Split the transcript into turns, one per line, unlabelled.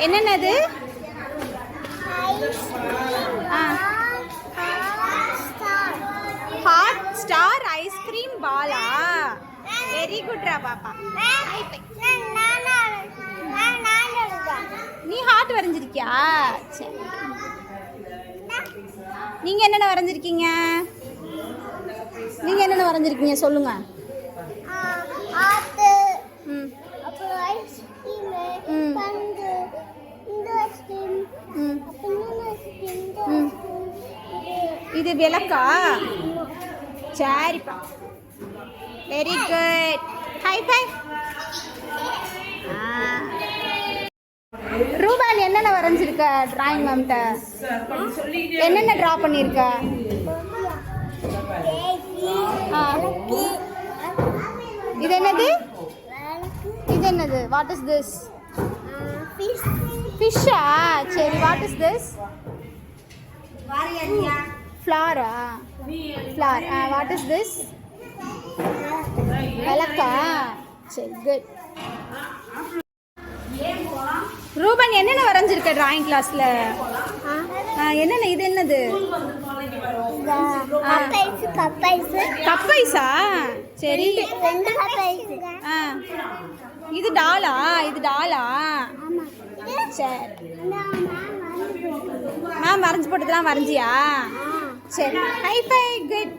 என்னென்னது? Hot star ice cream பாலா. Very குட்ரா பாப்பா. நீ ஹார்ட் வரைஞ்சிருக்கியா? சரி. நீங்க என்னென்ன வரைஞ்சிருக்கீங்க? நீங்க என்னென்ன வரைஞ்சிருக்கீங்க சொல்லுங்க. இது விளக்கா? சரிப்பா. Very good. High five. Rupal என்னென்ன வரைஞ்சிருக்க டிராயிங் மேம்கிட்ட? என்னென்ன ட்ரா பண்ணியிருக்க? இது என்னது? இது என்னது? What is this? ஃபிஷ்ஷா? சரி, வாட் இஸ் திஸ்? ஃப்ளாரா? ஃப்ளார். What is this? விளக்கா? சரி, குட். ரூபன் என்னென்ன வரைஞ்சிருக்க டிராயிங் கிளாஸ்ல? என்னென்ன? இது என்னது? கப்பைஸா? சரி. இது டாலா? இது டாலா? சரி. மேம் வரைஞ்சி போட்டதெல்லாம் வரைஞ்சியா? சரி. High five. குட்.